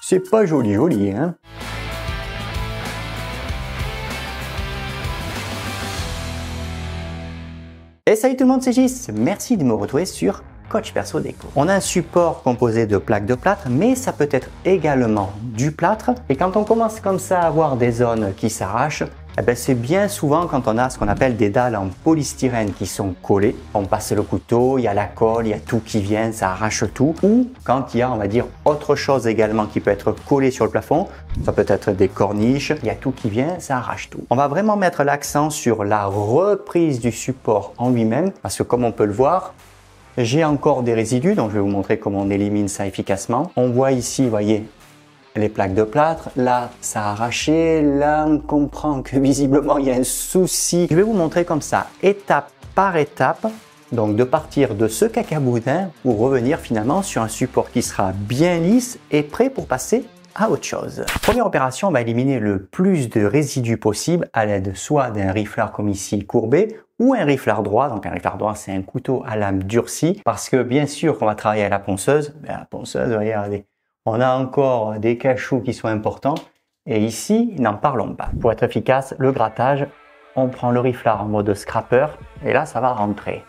C'est pas joli, joli, hein? Et salut tout le monde, c'est Gis. Merci de me retrouver sur Coach Perso Déco. On a un support composé de plaques de plâtre, mais ça peut être également du plâtre. Et quand on commence comme ça à avoir des zones qui s'arrachent, eh ben c'est bien souvent quand on a ce qu'on appelle des dalles en polystyrène qui sont collées. On passe le couteau, il y a la colle, il y a tout qui vient, ça arrache tout. Ou quand il y a, on va dire, autre chose également qui peut être collé sur le plafond, ça peut être des corniches, il y a tout qui vient, ça arrache tout. On va vraiment mettre l'accent sur la reprise du support en lui-même, parce que comme on peut le voir, j'ai encore des résidus, donc je vais vous montrer comment on élimine ça efficacement. On voit ici, vous voyez, les plaques de plâtre. Là, ça a arraché. Là, on comprend que visiblement, il y a un souci. Je vais vous montrer comme ça, étape par étape, donc de partir de ce cacaboudin pour revenir finalement sur un support qui sera bien lisse et prêt pour passer à autre chose. Première opération, on va éliminer le plus de résidus possible à l'aide soit d'un riflard comme ici courbé ou un riflard droit. Donc un riflard droit, c'est un couteau à lame durcie parce que bien sûr qu'on va travailler à la ponceuse. Ben, la ponceuse, regardez, on a encore des cachous qui sont importants et ici, n'en parlons pas. Pour être efficace, le grattage, on prend le riflard en mode scrapper et là, ça va rentrer.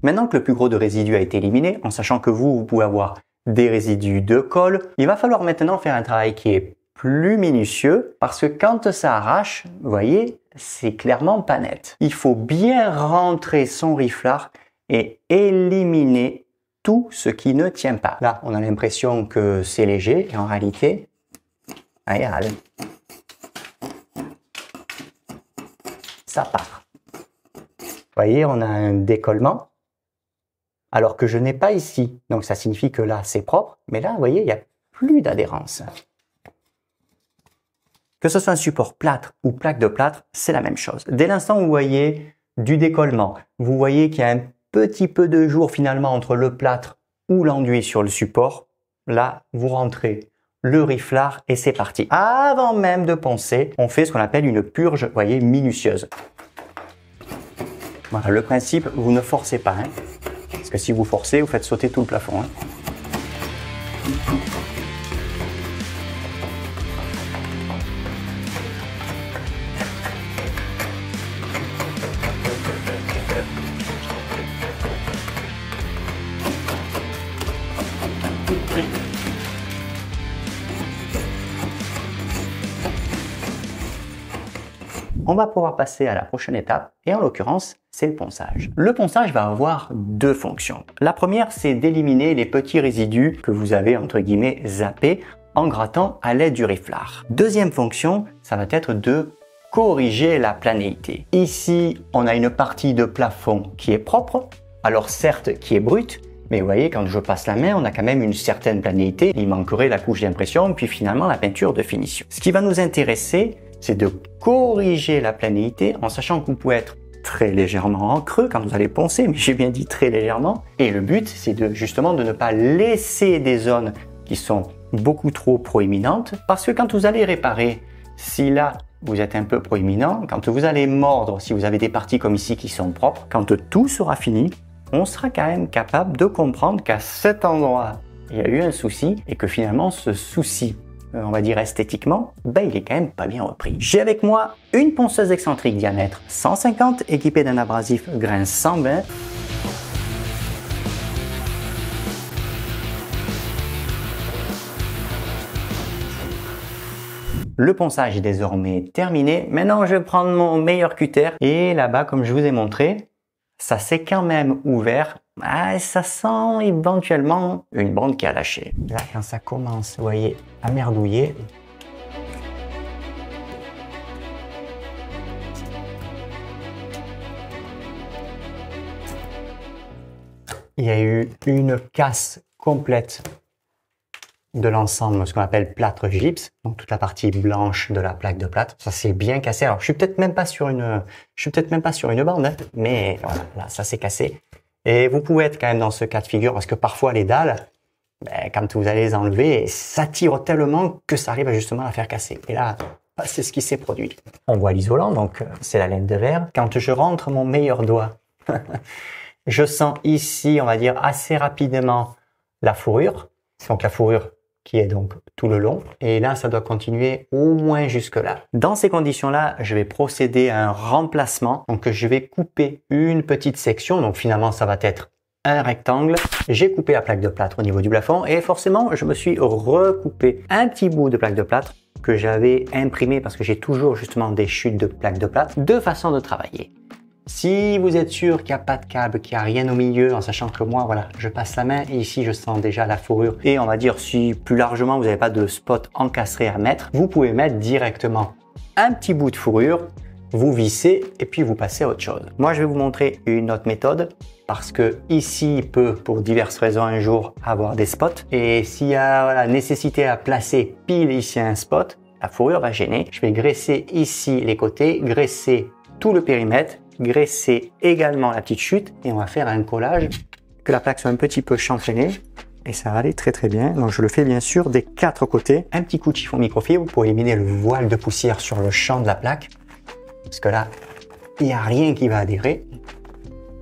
Maintenant que le plus gros de résidus a été éliminé, en sachant que vous pouvez avoir des résidus de colle, il va falloir maintenant faire un travail qui est plus minutieux parce que quand ça arrache, vous voyez, c'est clairement pas net. Il faut bien rentrer son riflard et éliminer tout ce qui ne tient pas. Là, on a l'impression que c'est léger et en réalité, regarde, ça part. Vous voyez, on a un décollement. Alors que je n'ai pas ici. Donc ça signifie que là, c'est propre. Mais là, vous voyez, il n'y a plus d'adhérence. Que ce soit un support plâtre ou plaque de plâtre, c'est la même chose. Dès l'instant où vous voyez du décollement, vous voyez qu'il y a un petit peu de jour finalement entre le plâtre ou l'enduit sur le support, là, vous rentrez le riflard et c'est parti. Avant même de poncer, on fait ce qu'on appelle une purge, vous voyez, minutieuse. Voilà, le principe, vous ne forcez pas, hein. Parce que si vous forcez, vous faites sauter tout le plafond. Hein. On va pouvoir passer à la prochaine étape et en l'occurrence, c'est le ponçage. Le ponçage va avoir deux fonctions. La première, c'est d'éliminer les petits résidus que vous avez entre guillemets zappés en grattant à l'aide du riflard. Deuxième fonction, ça va être de corriger la planéité. Ici, on a une partie de plafond qui est propre, alors certes qui est brute, mais vous voyez, quand je passe la main, on a quand même une certaine planéité. Il manquerait la couche d'impression, puis finalement la peinture de finition. Ce qui va nous intéresser, c'est de corriger la planéité en sachant que vous pouvez être très légèrement en creux quand vous allez poncer, mais j'ai bien dit très légèrement. Et le but, c'est justement de ne pas laisser des zones qui sont beaucoup trop proéminentes parce que quand vous allez réparer, si là, vous êtes un peu proéminent, quand vous allez mordre, si vous avez des parties comme ici qui sont propres, quand tout sera fini, on sera quand même capable de comprendre qu'à cet endroit, il y a eu un souci et que finalement, ce souci, on va dire esthétiquement, ben il est quand même pas bien repris. J'ai avec moi une ponceuse excentrique diamètre 150 équipée d'un abrasif grain 120. Le ponçage est désormais terminé. Maintenant, je vais prendre mon meilleur cutter et là-bas, comme je vous ai montré, ça s'est quand même ouvert. Ah, ça sent éventuellement une bande qui a lâché. Là, quand ça commence, vous voyez, à merdouiller. Il y a eu une casse complète de l'ensemble, ce qu'on appelle plâtre gypse, donc toute la partie blanche de la plaque de plâtre. Ça s'est bien cassé. Alors, je suis peut-être même pas sur une bande, hein, mais voilà, là, ça s'est cassé. Et vous pouvez être quand même dans ce cas de figure parce que parfois les dalles, quand vous allez les enlever, ça tire tellement que ça arrive justement à la faire casser. Et là, c'est ce qui s'est produit. On voit l'isolant, donc c'est la laine de verre. Quand je rentre mon meilleur doigt, je sens ici, on va dire, assez rapidement la fourrure. Donc la fourrure qui est donc tout le long. Et là, ça doit continuer au moins jusque là. Dans ces conditions-là, je vais procéder à un remplacement. Donc je vais couper une petite section. Donc finalement, ça va être un rectangle. J'ai coupé la plaque de plâtre au niveau du plafond et forcément, je me suis recoupé un petit bout de plaque de plâtre que j'avais imprimé parce que j'ai toujours justement des chutes de plaques de plâtre. Deux façons de travailler. Si vous êtes sûr qu'il n'y a pas de câble, qu'il n'y a rien au milieu, en sachant que moi, voilà, je passe la main et ici, je sens déjà la fourrure. Et on va dire, si plus largement, vous n'avez pas de spot encastré à mettre, vous pouvez mettre directement un petit bout de fourrure, vous vissez et puis vous passez à autre chose. Moi, je vais vous montrer une autre méthode parce que ici, il peut, pour diverses raisons, un jour avoir des spots. Et s'il y a la nécessité à placer pile ici un spot, la fourrure va gêner. Je vais graisser ici les côtés, graisser tout le périmètre, graisser également la petite chute et on va faire un collage, que la plaque soit un petit peu chanfreinée et ça va aller très très bien. Donc je le fais bien sûr des quatre côtés. Un petit coup de chiffon microfibre pour éliminer le voile de poussière sur le champ de la plaque parce que là il n'y a rien qui va adhérer.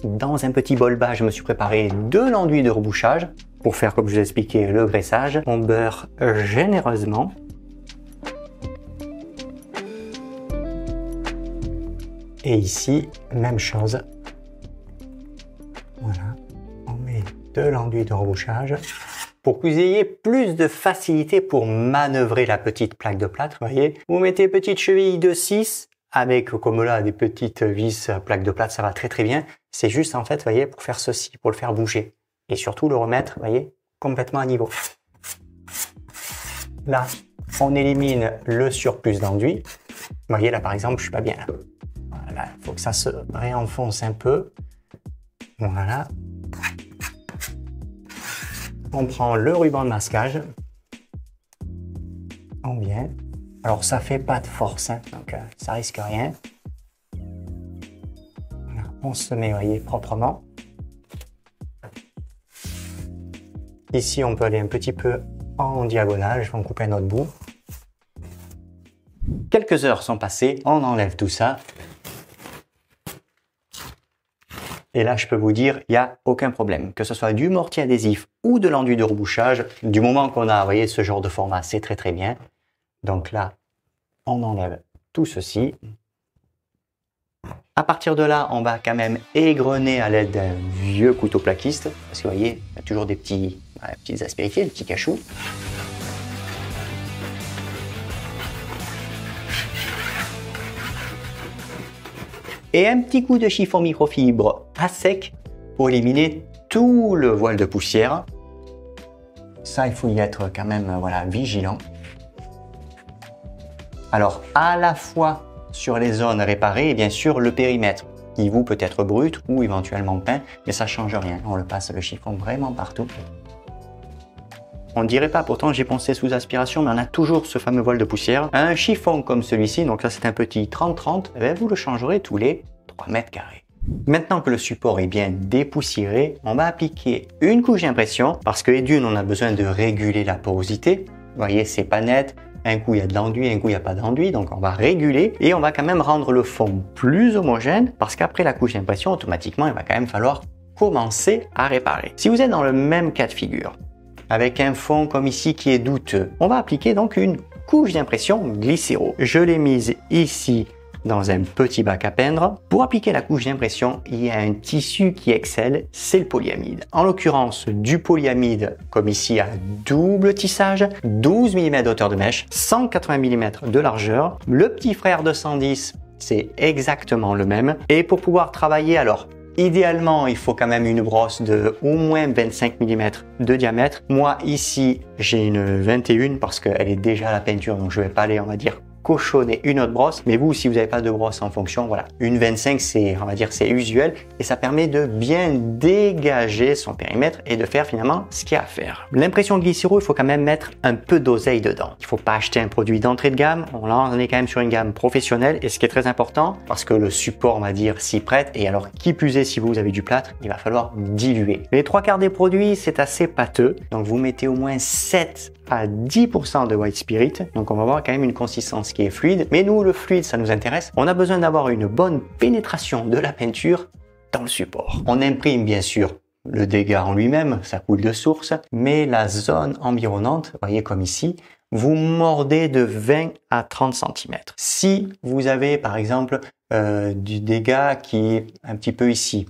Dans un petit bol bas, je me suis préparé deux enduits de rebouchage pour faire, comme je vous ai expliqué, le graissage. On beurre généreusement. Et ici, même chose. Voilà, on met de l'enduit de rebouchage pour que vous ayez plus de facilité pour manœuvrer la petite plaque de plâtre. Vous voyez, vous mettez petite cheville de 6 avec, comme là, des petites vis plaque de plâtre, ça va très très bien. C'est juste en fait, vous voyez, pour faire ceci, pour le faire bouger. Et surtout le remettre, vous voyez, complètement à niveau. Là, on élimine le surplus d'enduit. Vous voyez, là par exemple, je suis pas bien là. Voilà, il faut que ça se réenfonce un peu. Voilà. On prend le ruban de masquage. On vient. Alors, ça fait pas de force, hein, donc ça risque rien. Voilà, on se met, vous voyez, proprement. Ici, on peut aller un petit peu en diagonale. Je vais en couper un autre bout. Quelques heures sont passées. On enlève tout ça. Et là, je peux vous dire, il n'y a aucun problème. Que ce soit du mortier adhésif ou de l'enduit de rebouchage, du moment qu'on a, vous voyez, ce genre de format, c'est très très bien. Donc là, on enlève tout ceci. À partir de là, on va quand même égrener à l'aide d'un vieux couteau plaquiste. Parce que vous voyez, il y a toujours des petites aspérités, des petits cachous. Et un petit coup de chiffon microfibre à sec pour éliminer tout le voile de poussière. Ça, il faut y être quand même voilà, vigilant. Alors, à la fois sur les zones réparées et bien sûr le périmètre qui vous peut être brut ou éventuellement peint, mais ça ne change rien. On le passe le chiffon vraiment partout. On ne dirait pas, pourtant j'ai poncé sous aspiration, mais on a toujours ce fameux voile de poussière. Un chiffon comme celui-ci, donc là c'est un petit 30-30, eh vous le changerez tous les 3 mètres carrés. Maintenant que le support est bien dépoussiéré, on va appliquer une couche d'impression, parce que d'une, on a besoin de réguler la porosité. Vous voyez, c'est pas net. Un coup il y a de l'enduit, un coup il n'y a pas d'enduit, donc on va réguler et on va quand même rendre le fond plus homogène, parce qu'après la couche d'impression, automatiquement, il va quand même falloir commencer à réparer. Si vous êtes dans le même cas de figure, avec un fond comme ici qui est douteux, on va appliquer donc une couche d'impression glycéro. Je l'ai mise ici dans un petit bac à peindre. Pour appliquer la couche d'impression, il y a un tissu qui excelle, c'est le polyamide. En l'occurrence, du polyamide comme ici à double tissage, 12 mm de hauteur de mèche, 180 mm de largeur. Le petit frère de 110, c'est exactement le même. Et pour pouvoir travailler, alors, idéalement, il faut quand même une brosse de au moins 25 mm de diamètre. Moi, ici, j'ai une 21 parce qu'elle est déjà à la peinture, donc je vais pas aller, on va dire, cochonner une autre brosse. Mais vous, si vous n'avez pas de brosse en fonction, voilà, une 25, c'est, on va dire, c'est usuel et ça permet de bien dégager son périmètre et de faire finalement ce qu'il y a à faire. L'impression Glycero, il faut quand même mettre un peu d'oseille dedans. Il ne faut pas acheter un produit d'entrée de gamme. On est quand même sur une gamme professionnelle et ce qui est très important, parce que le support, on va dire, s'y prête. Et alors, qui plus est, si vous avez du plâtre, il va falloir diluer. Les trois quarts des produits, c'est assez pâteux. Donc, vous mettez au moins 7 à 10% de white spirit. Donc, on va avoir quand même une consistance qui est fluide. Mais nous, le fluide, ça nous intéresse. On a besoin d'avoir une bonne pénétration de la peinture dans le support. On imprime, bien sûr, le dégât en lui-même, ça coule de source, mais la zone environnante, voyez comme ici, vous mordez de 20 à 30 cm. Si vous avez par exemple du dégât qui est un petit peu ici,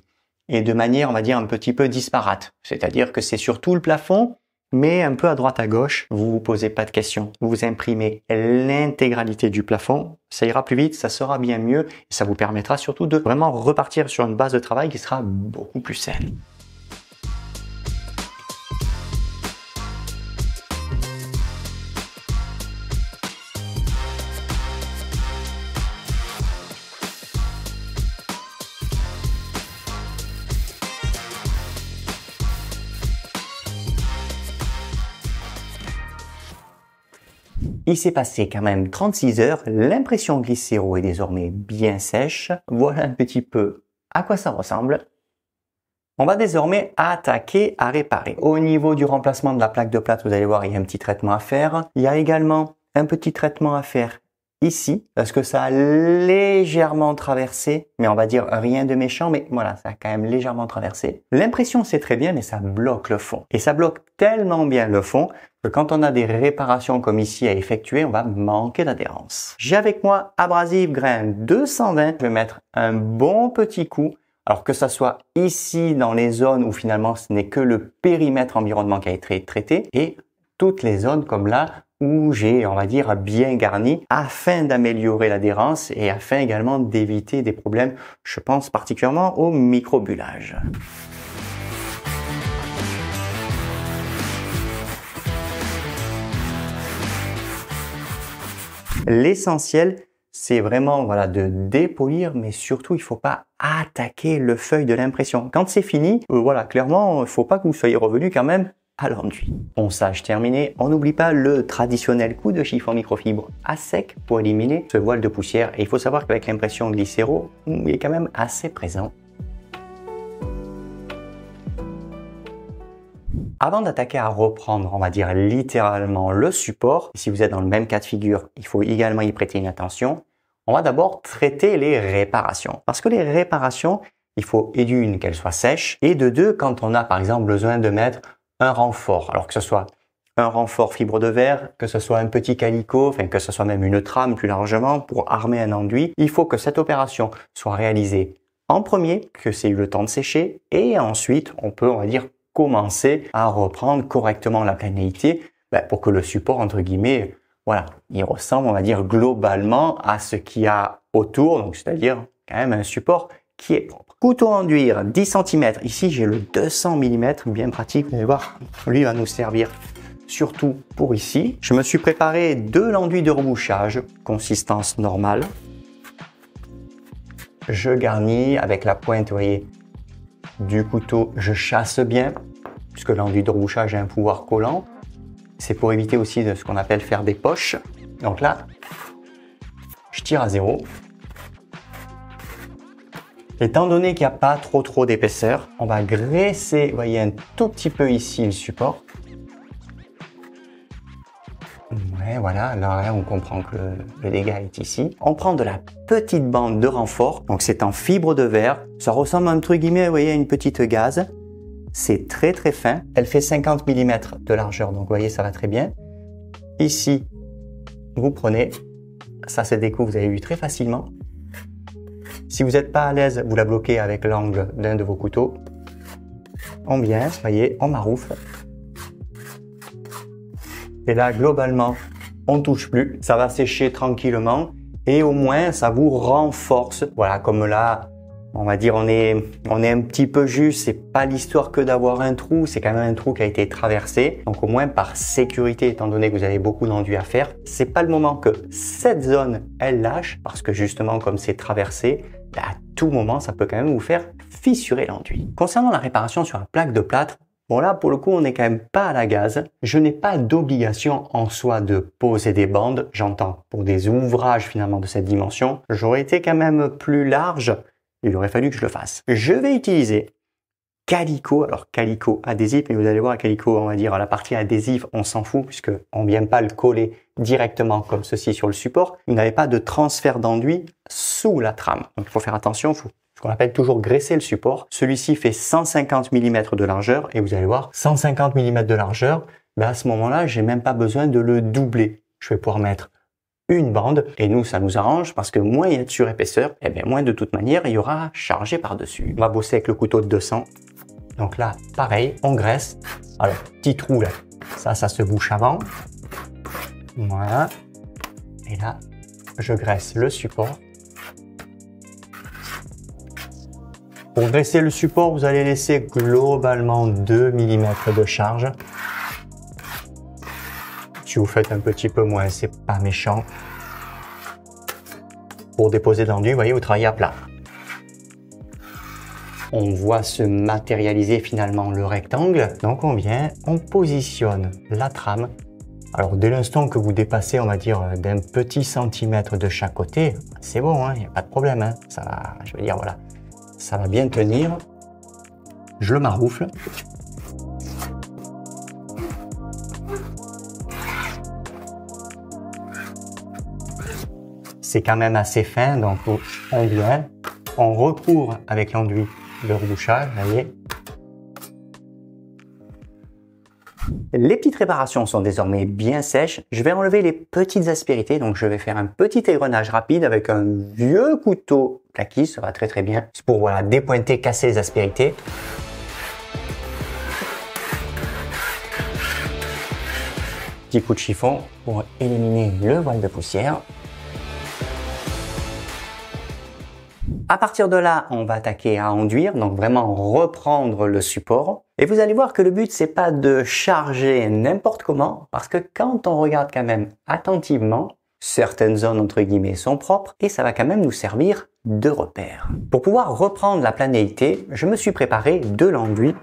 et de manière, on va dire, un petit peu disparate, c'est-à-dire que c'est sur tout le plafond, mais un peu à droite à gauche, vous vous posez pas de questions. Vous imprimez l'intégralité du plafond, ça ira plus vite, ça sera bien mieux, et ça vous permettra surtout de vraiment repartir sur une base de travail qui sera beaucoup plus saine. Il s'est passé quand même 36 heures, l'impression Glycero est désormais bien sèche. Voilà un petit peu à quoi ça ressemble. On va désormais attaquer à réparer. Au niveau du remplacement de la plaque de plâtre, vous allez voir, il y a un petit traitement à faire. Il y a également un petit traitement à faire ici, parce que ça a légèrement traversé, mais on va dire rien de méchant, mais voilà, ça a quand même légèrement traversé. L'impression c'est très bien, mais ça bloque le fond. Et ça bloque tellement bien le fond que quand on a des réparations comme ici à effectuer, on va manquer d'adhérence. J'ai avec moi Abrasive Grain 220. Je vais mettre un bon petit coup. Alors que ça soit ici dans les zones où finalement ce n'est que le périmètre environnement qui a été traité et toutes les zones comme là où j'ai, on va dire, bien garni afin d'améliorer l'adhérence et afin également d'éviter des problèmes, je pense particulièrement au microbullage. L'essentiel, c'est vraiment voilà, de dépolir, mais surtout, il ne faut pas attaquer le feuille de l'impression. Quand c'est fini, voilà, clairement, il ne faut pas que vous soyez revenu quand même à l'enduit. Ponçage terminé. On n'oublie pas le traditionnel coup de chiffon microfibre à sec pour éliminer ce voile de poussière. Et il faut savoir qu'avec l'impression Glycero, il est quand même assez présent. Avant d'attaquer à reprendre, on va dire littéralement le support, si vous êtes dans le même cas de figure, il faut également y prêter une attention. On va d'abord traiter les réparations. Parce que les réparations, il faut et d'une qu'elles soient sèches et de deux quand on a par exemple besoin de mettre un renfort. Alors que ce soit un renfort fibre de verre, que ce soit un petit calicot, enfin que ce soit même une trame plus largement pour armer un enduit, il faut que cette opération soit réalisée en premier, que c'est eu le temps de sécher et ensuite on peut, on va dire, commencer à reprendre correctement la planalité pour que le support, entre guillemets, voilà, il ressemble, on va dire, globalement à ce qu'il y a autour, donc c'est-à-dire quand même un support qui est propre. Couteau enduire 10 cm, ici j'ai le 200 mm, bien pratique, vous allez voir, lui va nous servir surtout pour ici. Je me suis préparé 2 l'enduit de rebouchage, consistance normale. Je garnis avec la pointe, vous voyez, du couteau, je chasse bien, puisque l'enduit de rebouchage a un pouvoir collant. C'est pour éviter aussi de ce qu'on appelle faire des poches. Donc là, je tire à 0. Étant donné qu'il n'y a pas trop d'épaisseur, on va graisser, vous voyez, un tout petit peu ici le support. Ouais, voilà, là on comprend que le dégât est ici. On prend de la petite bande de renfort, donc c'est en fibre de verre. Ça ressemble entre guillemets, vous voyez, à une petite gaze. C'est très fin. Elle fait 50 mm de largeur, donc vous voyez, ça va très bien. Ici, vous prenez, ça se découpe, vous avez vu très facilement. Si vous n'êtes pas à l'aise, vous la bloquez avec l'angle d'un de vos couteaux. On vient, vous voyez, on maroufle. Et là, globalement, on ne touche plus. Ça va sécher tranquillement et au moins, ça vous renforce. Voilà, comme là, on va dire on est un petit peu juste, c'est pas l'histoire que d'avoir un trou, c'est quand même un trou qui a été traversé. Donc au moins par sécurité, étant donné que vous avez beaucoup d'enduit à faire, c'est pas le moment que cette zone elle lâche, parce que justement comme c'est traversé, à tout moment ça peut quand même vous faire fissurer l'enduit. Concernant la réparation sur la plaque de plâtre, bon là pour le coup on n'est quand même pas à la gaz. Je n'ai pas d'obligation en soi de poser des bandes, j'entends pour des ouvrages finalement de cette dimension. J'aurais été quand même plus large, il aurait fallu que je le fasse. Je vais utiliser Calico, alors Calico adhésif, mais vous allez voir Calico, on va dire la partie adhésif, on s'en fout puisque on ne vient pas le coller directement comme ceci sur le support. Vous n'avez pas de transfert d'enduit sous la trame. Donc il faut faire attention, il faut ce qu'on appelle toujours graisser le support. Celui-ci fait 150 mm de largeur et vous allez voir 150 mm de largeur, ben à ce moment-là, j'ai même pas besoin de le doubler. Je vais pouvoir mettre une bande et nous ça nous arrange parce que moins il y a de surépaisseur, et bien moins de toute manière il y aura chargé par-dessus. On va bosser avec le couteau de 200. Donc là, pareil, on graisse. Alors, petit trou là, ça se bouche avant. Voilà. Et là, je graisse le support. Pour graisser le support, vous allez laisser globalement 2 mm de charge. Si vous faites un petit peu moins, c'est pas méchant. Pour déposer de l'enduit, vous voyez, vous travaillez à plat. On voit se matérialiser finalement le rectangle. Donc on vient, on positionne la trame. Alors dès l'instant que vous dépassez, on va dire, d'un petit centimètre de chaque côté, c'est bon, il n'y a pas de problème. Hein. Ça va, je veux dire, voilà, ça va bien tenir. Je le maroufle. C'est quand même assez fin, donc on vient, on recouvre avec l'enduit le rebouchage, vous voyez. Les petites réparations sont désormais bien sèches. Je vais enlever les petites aspérités, donc je vais faire un petit égrenage rapide avec un vieux couteau plaquiste, ça va très très bien. C'est pour voilà, dépointer, casser les aspérités. Petit coup de chiffon pour éliminer le voile de poussière. À partir de là, on va attaquer à enduire, donc vraiment reprendre le support. Et vous allez voir que le but, c'est pas de charger n'importe comment, parce que quand on regarde quand même attentivement, certaines zones entre guillemets sont propres et ça va quand même nous servir de repère. Pour pouvoir reprendre la planéité, je me suis préparé de l'enduit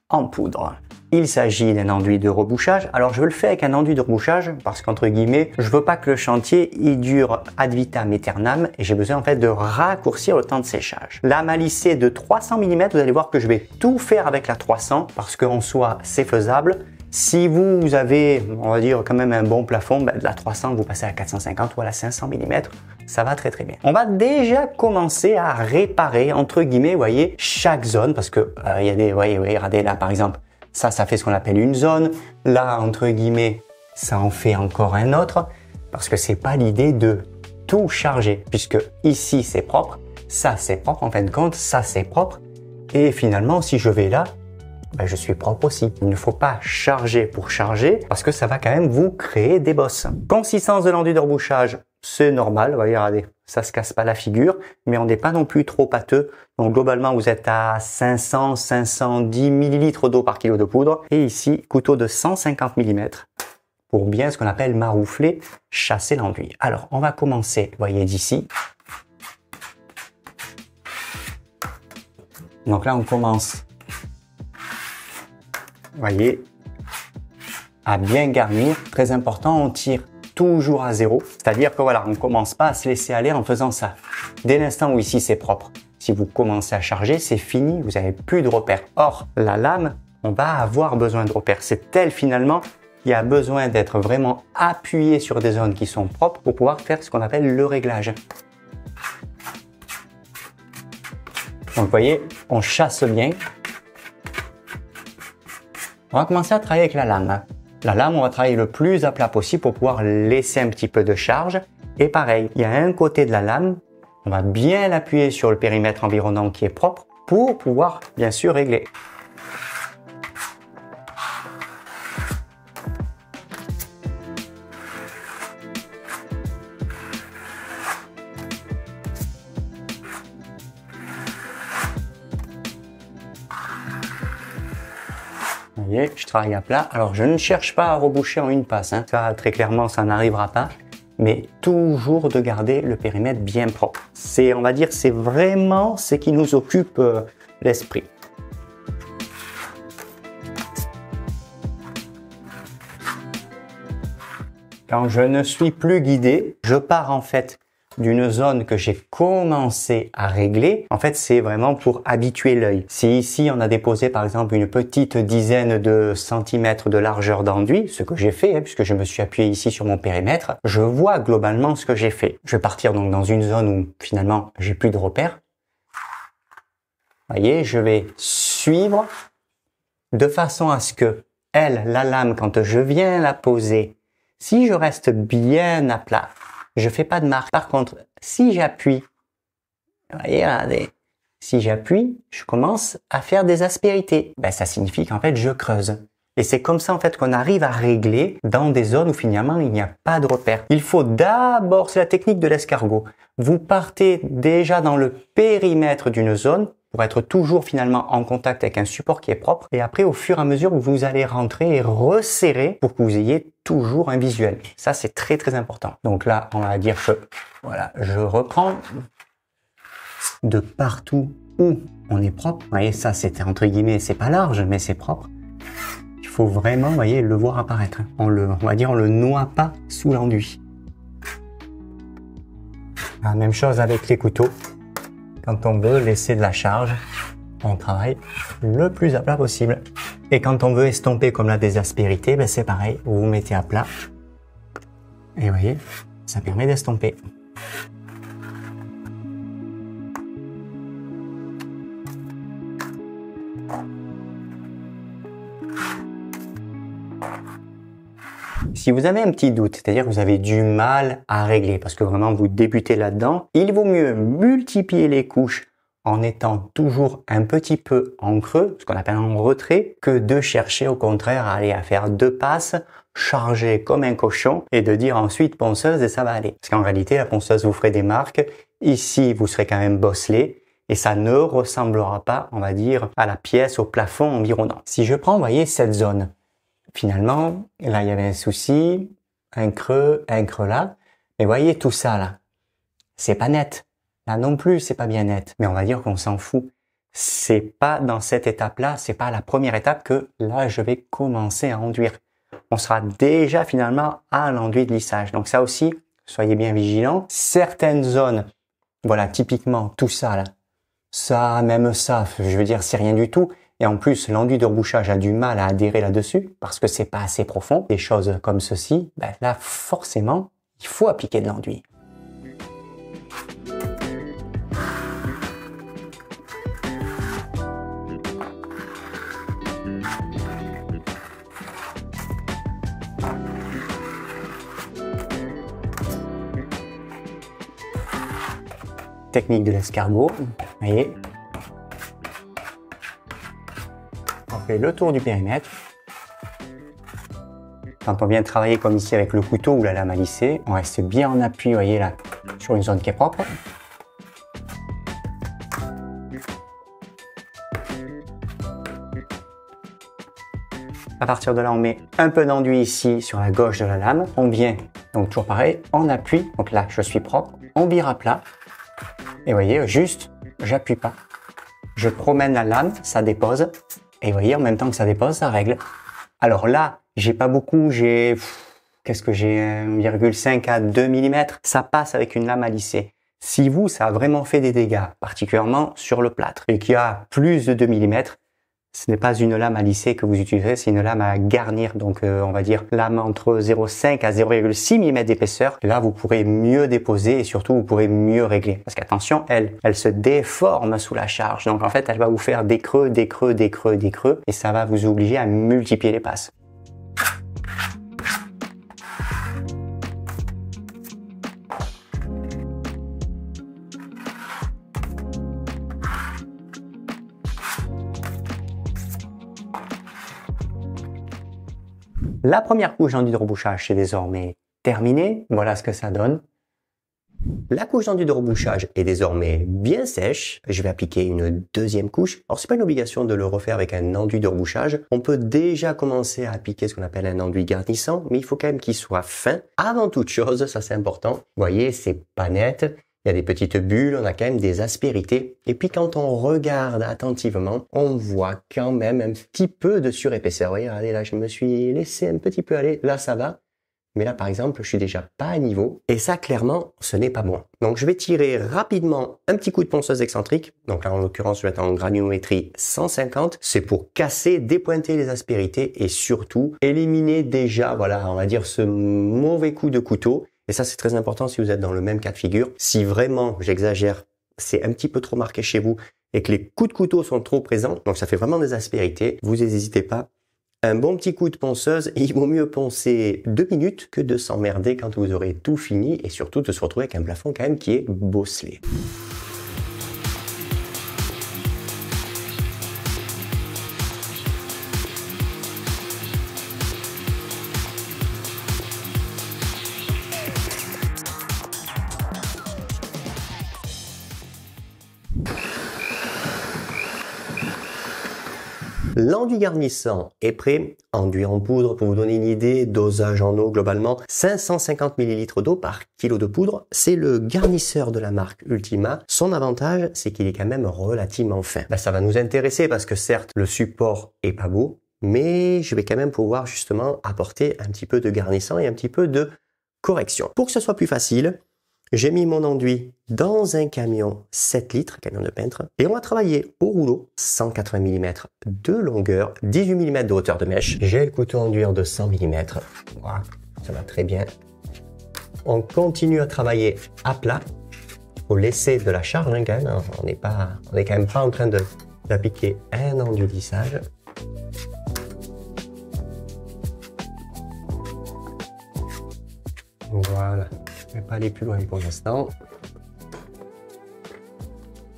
en poudre. Il s'agit d'un enduit de rebouchage. Alors je le fais avec un enduit de rebouchage parce qu'entre guillemets, je veux pas que le chantier il dure ad vitam aeternam et j'ai besoin en fait de raccourcir le temps de séchage. La malice est de 300 mm, vous allez voir que je vais tout faire avec la 300 parce qu'en soi c'est faisable. Si vous avez, on va dire quand même un bon plafond, de la 300 vous passez à 450 ou à la 500 mm. Ça va très très bien. On va déjà commencer à réparer entre guillemets, vous voyez, chaque zone parce que il y a des, vous voyez, regardez là par exemple. Ça fait ce qu'on appelle une zone. Là, entre guillemets, ça en fait encore un autre parce que c'est pas l'idée de tout charger puisque ici c'est propre, ça c'est propre en fin de compte, ça c'est propre et finalement si je vais là, ben, je suis propre aussi. Il ne faut pas charger pour charger parce que ça va quand même vous créer des bosses. Consistance de l'enduit de rebouchage, c'est normal. Vous voyez, regardez, ça se casse pas la figure, mais on n'est pas non plus trop pâteux. Donc globalement, vous êtes à 500-510 ml d'eau par kilo de poudre. Et ici, couteau de 150 mm pour bien ce qu'on appelle maroufler, chasser l'enduit. Alors, on va commencer, vous voyez, d'ici. Donc là, on commence, vous voyez, à bien garnir. Très important, on tire toujours à zéro. C'est-à-dire que voilà, on ne commence pas à se laisser aller en faisant ça. Dès l'instant où ici c'est propre, si vous commencez à charger, c'est fini, vous n'avez plus de repères. Or, la lame, on va avoir besoin de repères. C'est elle finalement qui a besoin d'être vraiment appuyée sur des zones qui sont propres pour pouvoir faire ce qu'on appelle le réglage. Donc vous voyez, on chasse bien. On va commencer à travailler avec la lame. La lame, on va travailler le plus à plat possible pour pouvoir laisser un petit peu de charge. Et pareil, il y a un côté de la lame, on va bien l'appuyer sur le périmètre environnant qui est propre pour pouvoir bien sûr régler. Vous voyez, je travaille à plat. Alors, je ne cherche pas à reboucher en une passe. Hein. Ça, très clairement, ça n'arrivera pas. Mais toujours de garder le périmètre bien propre. C'est, on va dire, c'est vraiment ce qui nous occupe l'esprit. Quand je ne suis plus guidé, je pars en fait d'une zone que j'ai commencé à régler. En fait, c'est vraiment pour habituer l'œil. Si ici, on a déposé par exemple une petite dizaine de centimètres de largeur d'enduit, ce que j'ai fait, puisque je me suis appuyé ici sur mon périmètre, je vois globalement ce que j'ai fait. Je vais partir donc dans une zone où finalement, j'ai plus de repères. Vous voyez, je vais suivre de façon à ce que la lame, quand je viens la poser, si je reste bien à plat, je fais pas de marque. Par contre, si j'appuie, vous voyez, regardez, si j'appuie, je commence à faire des aspérités. Ben, ça signifie qu'en fait, je creuse. Et c'est comme ça, en fait, qu'on arrive à régler dans des zones où finalement, il n'y a pas de repère. Il faut d'abord, c'est la technique de l'escargot. Vous partez déjà dans le périmètre d'une zone pour être toujours finalement en contact avec un support qui est propre. Et après, au fur et à mesure, vous allez rentrer et resserrer pour que vous ayez toujours un visuel. Ça, c'est très, très important. Donc là, on va dire que, voilà, je reprends de partout où on est propre. Vous voyez, ça, c'était entre guillemets, c'est pas large, mais c'est propre. Il faut vraiment, vous voyez, le voir apparaître. On va dire, on le noie pas sous l'enduit. La même chose avec les couteaux. Quand on veut laisser de la charge, on travaille le plus à plat possible. Et quand on veut estomper comme là des aspérités, ben c'est pareil, vous vous mettez à plat. Et vous voyez, ça permet d'estomper. Si vous avez un petit doute, c'est-à-dire que vous avez du mal à régler parce que vraiment vous débutez là-dedans, il vaut mieux multiplier les couches en étant toujours un petit peu en creux, ce qu'on appelle en retrait, que de chercher au contraire à aller à faire 2 passes, charger comme un cochon et de dire ensuite ponceuse et ça va aller. Parce qu'en réalité, la ponceuse vous ferait des marques, ici vous serez quand même bosselé et ça ne ressemblera pas, on va dire, à la pièce, au plafond environnant. Si je prends, vous voyez, cette zone, finalement, là, il y avait un souci, un creux là. Mais voyez tout ça, là. C'est pas net. Là non plus, c'est pas bien net. Mais on va dire qu'on s'en fout. C'est pas dans cette étape-là, c'est pas la première étape que là, je vais commencer à enduire. On sera déjà finalement à l'enduit de lissage. Donc ça aussi, soyez bien vigilants. Certaines zones, voilà, typiquement tout ça, là. Ça, même ça, je veux dire, c'est rien du tout. Et en plus, l'enduit de rebouchage a du mal à adhérer là-dessus parce que c'est pas assez profond. Des choses comme ceci, ben là, forcément, il faut appliquer de l'enduit. Technique de l'escargot, vous voyez. On fait le tour du périmètre. Quand on vient travailler comme ici avec le couteau ou la lame à lisser, on reste bien en appui, vous voyez là, sur une zone qui est propre. À partir de là, on met un peu d'enduit ici sur la gauche de la lame. On vient, donc toujours pareil, en appui. Donc là, je suis propre. On vire à plat. Et vous voyez, juste, j'appuie pas. Je promène la lame, ça dépose. Et vous voyez, en même temps que ça dépose, ça règle. Alors là, j'ai pas beaucoup, qu'est-ce que j'ai, 1,5 à 2 mm. Ça passe avec une lame à lisser. Si vous, ça a vraiment fait des dégâts, particulièrement sur le plâtre, et qu'il y a plus de 2 mm, ce n'est pas une lame à lisser que vous utilisez, c'est une lame à garnir. Donc, on va dire lame entre 0,5 à 0,6 mm d'épaisseur. Là, vous pourrez mieux déposer et surtout, vous pourrez mieux régler. Parce qu'attention, elle se déforme sous la charge. Donc, en fait, elle va vous faire des creux, des creux, des creux, des creux. Et ça va vous obliger à multiplier les passes. La première couche d'enduit de rebouchage, c'est désormais terminé. Voilà ce que ça donne. La couche d'enduit de rebouchage est désormais bien sèche. Je vais appliquer une deuxième couche. Alors c'est pas une obligation de le refaire avec un enduit de rebouchage. On peut déjà commencer à appliquer ce qu'on appelle un enduit garnissant, mais il faut quand même qu'il soit fin. Avant toute chose, ça c'est important. Vous voyez, c'est pas net. Il y a des petites bulles, on a quand même des aspérités. Et puis quand on regarde attentivement, on voit quand même un petit peu de surépaisseur. Vous voyez, regardez là, je me suis laissé un petit peu aller. Là, ça va. Mais là, par exemple, je suis déjà pas à niveau. Et ça, clairement, ce n'est pas bon. Donc, je vais tirer rapidement un petit coup de ponceuse excentrique. Donc là, en l'occurrence, je vais être en granulométrie 150. C'est pour casser, dépointer les aspérités et surtout éliminer déjà, voilà, on va dire ce mauvais coup de couteau. Et ça, c'est très important si vous êtes dans le même cas de figure. Si vraiment, j'exagère, c'est un petit peu trop marqué chez vous et que les coups de couteau sont trop présents, donc ça fait vraiment des aspérités, vous n'hésitez pas. Un bon petit coup de ponceuse, il vaut mieux poncer 2 minutes que de s'emmerder quand vous aurez tout fini et surtout de se retrouver avec un plafond quand même qui est bosselé. L'enduit garnissant est prêt. Enduit en poudre, pour vous donner une idée, dosage en eau globalement, 550 ml d'eau par kilo de poudre. C'est le garnisseur de la marque Ultima. Son avantage, c'est qu'il est quand même relativement fin. Là, ça va nous intéresser parce que certes, le support est pas beau, mais je vais quand même pouvoir justement apporter un petit peu de garnissant et un petit peu de correction. Pour que ce soit plus facile, j'ai mis mon enduit dans un camion 7 litres, camion de peintre, et on va travailler au rouleau, 180 mm de longueur, 18 mm de hauteur de mèche. J'ai le couteau enduire de 100 mm. Voilà, ça va très bien. On continue à travailler à plat. Faut laisser de la charge quand même. On est quand même pas en train d'appliquer un enduit de lissage. Voilà. Je ne vais pas aller plus loin pour l'instant.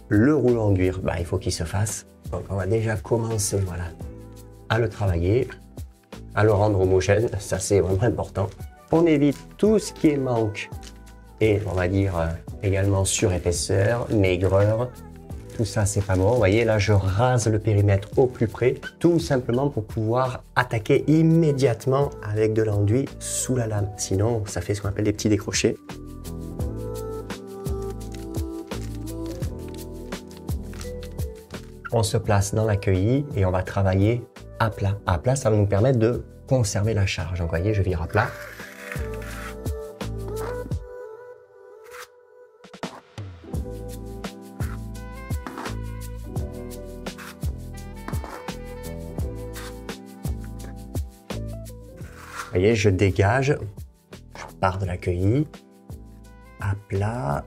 Le rouleau enduire, il faut qu'il se fasse. Donc on va déjà commencer voilà, à le travailler, à le rendre homogène. Ça c'est vraiment important. On évite tout ce qui est manque et on va dire également surépaisseur, maigreur. Tout ça c'est pas bon. Vous voyez là je rase le périmètre au plus près, tout simplement pour pouvoir attaquer immédiatement avec de l'enduit sous la lame. Sinon ça fait ce qu'on appelle des petits décrochés. On se place dans l'accueilli et on va travailler à plat. À plat, ça va nous permettre de conserver la charge. Donc, vous voyez, je vire à plat. Vous voyez, je dégage, je pars de l'accueilli, à plat,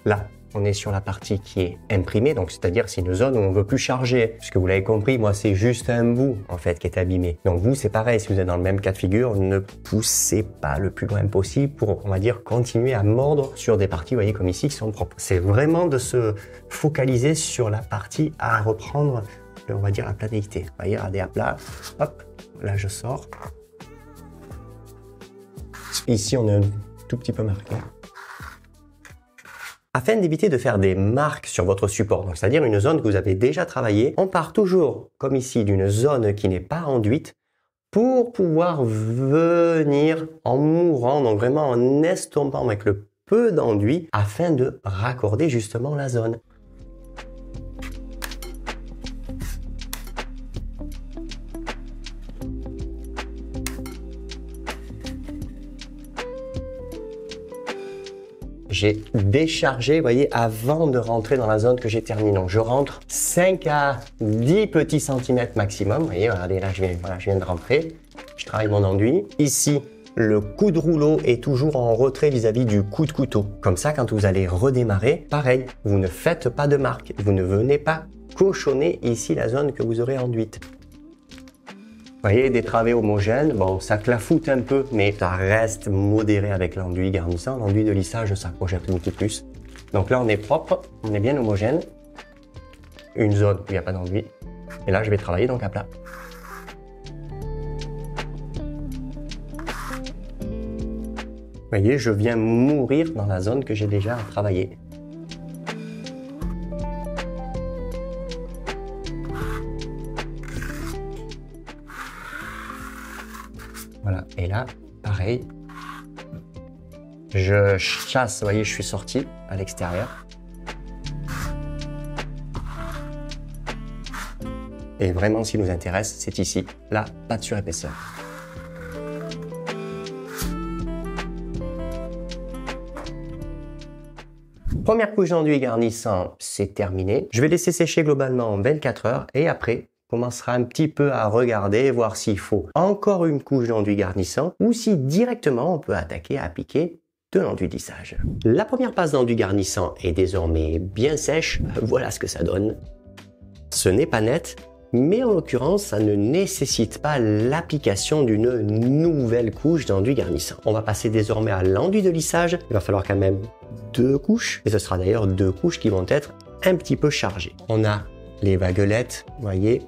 là. On est sur la partie qui est imprimée, donc c'est-à-dire c'est une zone où on ne veut plus charger. Puisque vous l'avez compris, moi c'est juste un bout en fait qui est abîmé. Donc vous c'est pareil, si vous êtes dans le même cas de figure, ne poussez pas le plus loin possible pour, on va dire, continuer à mordre sur des parties, vous voyez comme ici, qui sont propres. C'est vraiment de se focaliser sur la partie à reprendre, on va dire, la planéité. Vous voyez, regardez à plat, hop, là je sors. Ici on est un tout petit peu marqué. Afin d'éviter de faire des marques sur votre support, donc c'est-à-dire une zone que vous avez déjà travaillée, on part toujours, comme ici, d'une zone qui n'est pas enduite pour pouvoir venir en mourant, donc vraiment en estompant avec le peu d'enduit afin de raccorder justement la zone. J'ai déchargé, vous voyez, avant de rentrer dans la zone que j'ai terminée. Donc, je rentre 5 à 10 petits centimètres maximum. Vous voyez, regardez, là, je viens de rentrer. Je travaille mon enduit. Ici, le coup de rouleau est toujours en retrait vis-à-vis du coup de couteau. Comme ça, quand vous allez redémarrer, pareil, vous ne faites pas de marque. Vous ne venez pas cochonner ici la zone que vous aurez enduite. Vous voyez, des travées homogènes, bon, ça clafoute un peu, mais ça reste modéré avec l'enduit garnissant. L'enduit de lissage, ça projette beaucoup plus. Donc là, on est propre, on est bien homogène. Une zone où il n'y a pas d'enduit. Et là, je vais travailler donc à plat. voyez, je viens mourir dans la zone que j'ai déjà travaillée. Voilà, et là, pareil, je chasse, vous voyez, je suis sorti à l'extérieur. Et vraiment, ce qui nous intéresse, c'est ici, là, pas de surépaisseur. Première couche d'enduit garnissant, c'est terminé. Je vais laisser sécher globalement 24 heures et après, on commencera un petit peu à regarder, voir s'il faut encore une couche d'enduit garnissant ou si directement on peut attaquer à appliquer de l'enduit de lissage. La première passe d'enduit garnissant est désormais bien sèche. Voilà ce que ça donne. Ce n'est pas net, mais en l'occurrence, ça ne nécessite pas l'application d'une nouvelle couche d'enduit garnissant. On va passer désormais à l'enduit de lissage. Il va falloir quand même 2 couches, et ce sera d'ailleurs 2 couches qui vont être un petit peu chargées. On a les vaguelettes, vous voyez,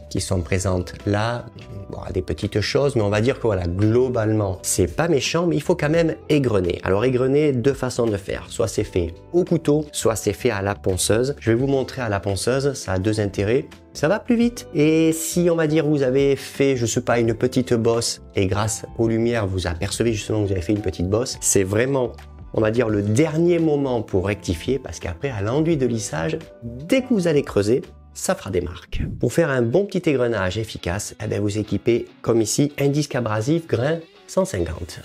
qui sont présentes là. Bon, des petites choses, mais on va dire que voilà, globalement, c'est pas méchant, mais il faut quand même égrener. Alors égrener, 2 façons de faire. Soit c'est fait au couteau, soit c'est fait à la ponceuse. Je vais vous montrer à la ponceuse, ça a 2 intérêts. Ça va plus vite. Et si on va dire vous avez fait, je sais pas, une petite bosse, et grâce aux lumières, vous apercevez justement que vous avez fait une petite bosse, c'est vraiment, on va dire, le dernier moment pour rectifier, parce qu'après, à l'enduit de lissage, dès que vous allez creuser, ça fera des marques. Pour faire un bon petit égrenage efficace, eh bien, vous équipez, comme ici, un disque abrasif grain 150.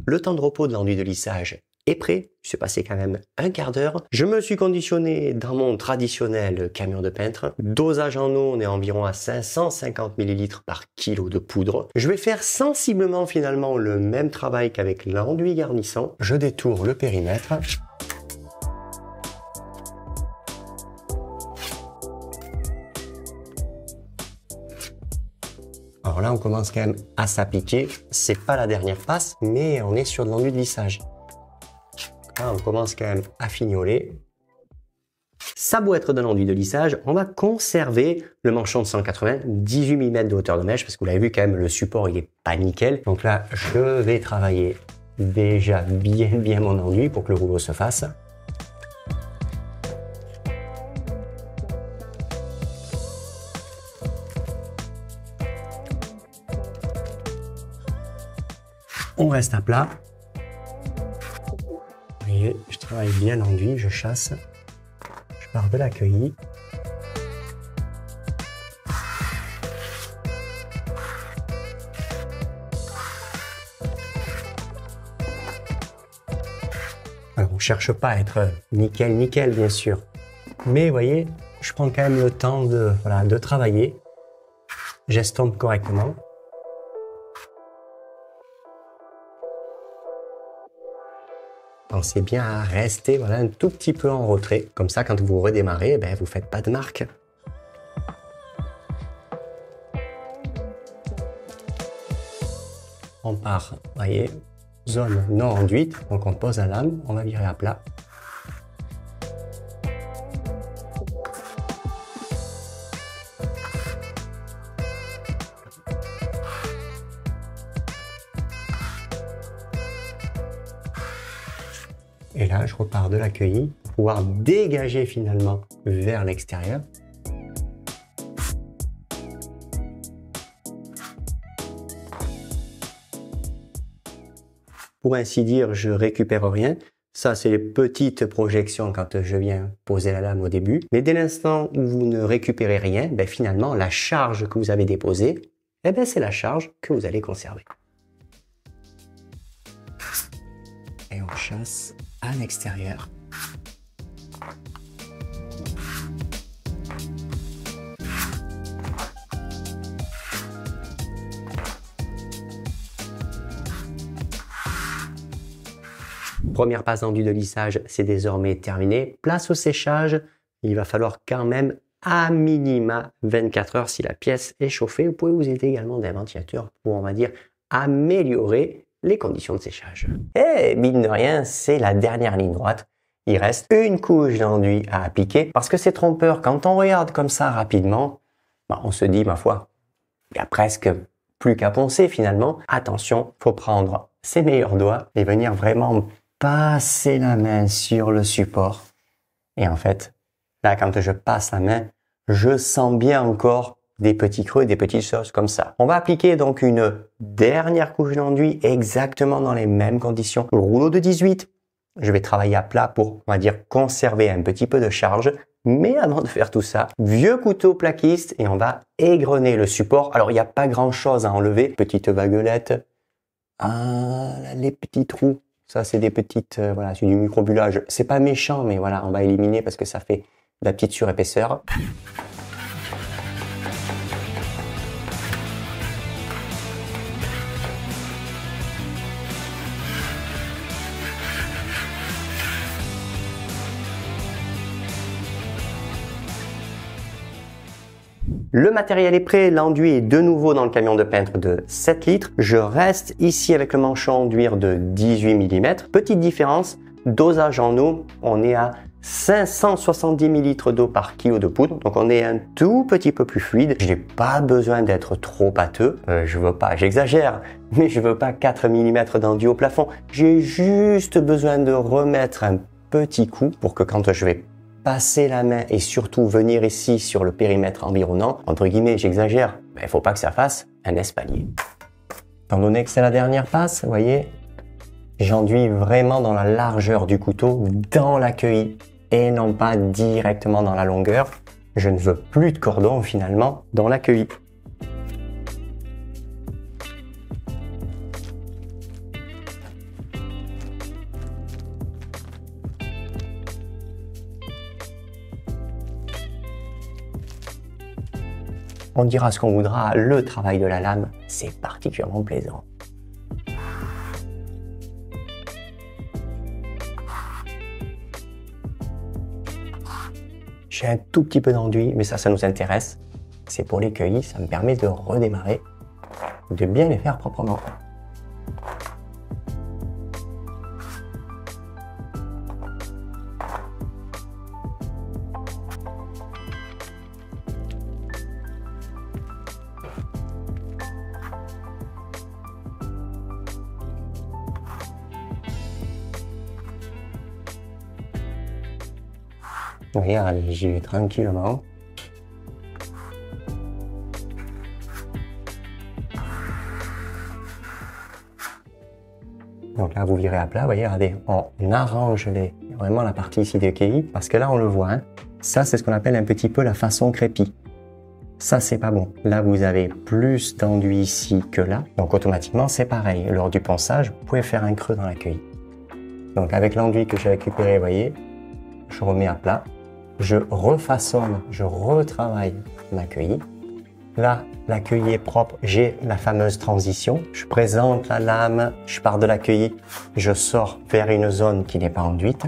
Le temps de repos de l'enduit de lissage est prêt. Il s'est passé quand même un quart d'heure. Je me suis conditionné dans mon traditionnel camion de peintre. Dosage en eau, on est environ à 550 ml par kilo de poudre. Je vais faire sensiblement finalement le même travail qu'avec l'enduit garnissant. Je détourne le périmètre. Alors là, on commence quand même à s'appliquer. C'est pas la dernière passe, mais on est sur de l'enduit de lissage. Là, on commence quand même à fignoler. Ça doit être de l'enduit de lissage. On va conserver le manchon de 180, 18 mm de hauteur de mèche, parce que vous l'avez vu quand même, le support, il est pas nickel. Donc là, je vais travailler déjà bien mon enduit pour que le rouleau se fasse. On reste à plat. Vous voyez, je travaille bien l'enduit, je chasse. Je pars de l'accueilli. Alors, on ne cherche pas à être nickel, bien sûr. Mais vous voyez, je prends quand même le temps de, voilà, de travailler. J'estompe correctement. Pensez bien à rester voilà, un tout petit peu en retrait. Comme ça, quand vous redémarrez, ben, vous ne faites pas de marque. On part, vous voyez, zone non enduite. Donc on pose la lame, on va virer à plat. Et là, je repars de l'accueilli pour pouvoir dégager finalement vers l'extérieur. Pour ainsi dire, je récupère rien. Ça, c'est les petites projections quand je viens poser la lame au début. Mais dès l'instant où vous ne récupérez rien, ben finalement, la charge que vous avez déposée, eh ben, c'est la charge que vous allez conserver. Et on chasse à l'extérieur. Première passe d'enduit de lissage, c'est désormais terminé. Place au séchage. Il va falloir quand même à minima 24 heures si la pièce est chauffée. Vous pouvez vous aider également d'un ventilateur pour, on va dire, améliorer les conditions de séchage. Et mine de rien, c'est la dernière ligne droite. Il reste une couche d'enduit à appliquer parce que c'est trompeur. Quand on regarde comme ça rapidement, on se dit, ma foi, il n'y a presque plus qu'à poncer finalement. Attention, faut prendre ses meilleurs doigts et venir vraiment passer la main sur le support. Et en fait, là, quand je passe la main, je sens bien encore des petits creux, des petites choses comme ça. On va appliquer donc une dernière couche d'enduit exactement dans les mêmes conditions. Le rouleau de 18, je vais travailler à plat pour, on va dire, conserver un petit peu de charge. Mais avant de faire tout ça, vieux couteau plaquiste et on va égrener le support. Alors, il n'y a pas grand chose à enlever. Petite vaguelette. Ah, les petits trous. Ça, c'est des petites, voilà, c'est du microbullage. C'est pas méchant, mais voilà, on va éliminer parce que ça fait de la petite surépaisseur. Le matériel est prêt, l'enduit est de nouveau dans le camion de peintre de 7 litres. Je reste ici avec le manchon enduire de 18 mm. Petite différence, dosage en eau, on est à 570 ml d'eau par kilo de poudre. Donc on est un tout petit peu plus fluide. Je n'ai pas besoin d'être trop pâteux. Je veux pas, j'exagère, mais je veux pas 4 mm d'enduit au plafond. J'ai juste besoin de remettre un petit coup pour que quand je vais passer la main et surtout venir ici sur le périmètre environnant, entre guillemets, j'exagère, mais il faut pas que ça fasse un espalier. Étant donné que c'est la dernière passe, vous voyez, j'enduis vraiment dans la largeur du couteau, dans l'accueil et non pas directement dans la longueur. Je ne veux plus de cordon finalement dans l'accueil. On dira ce qu'on voudra, le travail de la lame, c'est particulièrement plaisant. J'ai un tout petit peu d'enduit, mais ça nous intéresse. C'est pour les cueillis, ça me permet de redémarrer, de bien les faire proprement. Regarde, j'y vais tranquillement. Donc là, vous virez à plat. Vous voyez, regardez, on arrange vraiment la partie ici des cueillis parce que là, on le voit. Hein, ça, c'est ce qu'on appelle un petit peu la façon crépi. Ça, c'est pas bon. Là, vous avez plus d'enduit ici que là. Donc, automatiquement, c'est pareil. Lors du ponçage, vous pouvez faire un creux dans l'accueil. Donc, avec l'enduit que j'ai récupéré, vous voyez, je remets à plat. Je refaçonne, je retravaille ma cueillie. Là, la cueillie est propre, j'ai la fameuse transition. Je présente la lame, je pars de la cueillie, je sors vers une zone qui n'est pas enduite.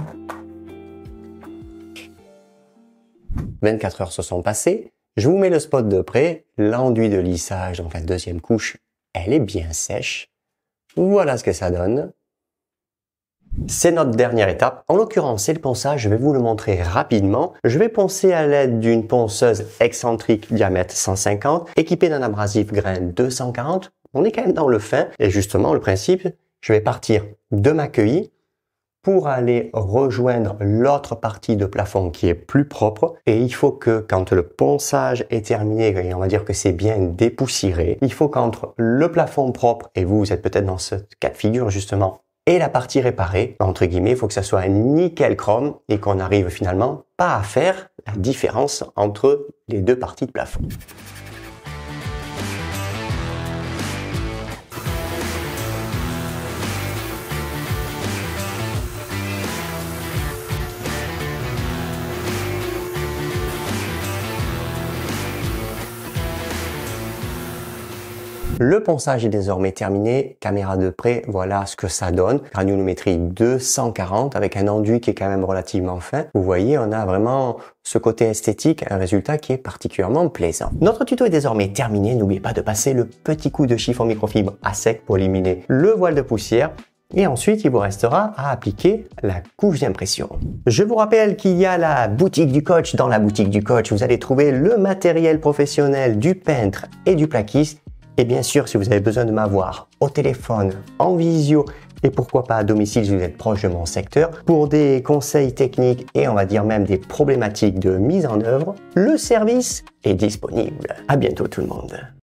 24 heures se sont passées. Je vous mets le spot de près, l'enduit de lissage, donc la deuxième couche, elle est bien sèche. Voilà ce que ça donne. C'est notre dernière étape. En l'occurrence, c'est le ponçage. Je vais vous le montrer rapidement. Je vais poncer à l'aide d'une ponceuse excentrique diamètre 150, équipée d'un abrasif grain 240. On est quand même dans le fin. Et justement, le principe, je vais partir de ma cueillie pour aller rejoindre l'autre partie de plafond qui est plus propre. Et il faut que quand le ponçage est terminé, et on va dire que c'est bien dépoussiéré, il faut qu'entre le plafond propre, et vous êtes peut-être dans ce cas de figure justement, et la partie réparée, entre guillemets, il faut que ça soit un nickel chrome et qu'on arrive finalement pas à faire la différence entre les deux parties de plafond. Le ponçage est désormais terminé. Caméra de près, voilà ce que ça donne. Granulométrie 240 avec un enduit qui est quand même relativement fin. Vous voyez, on a vraiment ce côté esthétique, un résultat qui est particulièrement plaisant. Notre tuto est désormais terminé. N'oubliez pas de passer le petit coup de chiffon microfibre à sec pour éliminer le voile de poussière. Et ensuite, il vous restera à appliquer la couche d'impression. Je vous rappelle qu'il y a la boutique du coach. Dans la boutique du coach, vous allez trouver le matériel professionnel du peintre et du plaquiste. Et bien sûr, si vous avez besoin de m'avoir au téléphone, en visio et pourquoi pas à domicile si vous êtes proche de mon secteur, pour des conseils techniques et on va dire même des problématiques de mise en œuvre, le service est disponible. À bientôt tout le monde.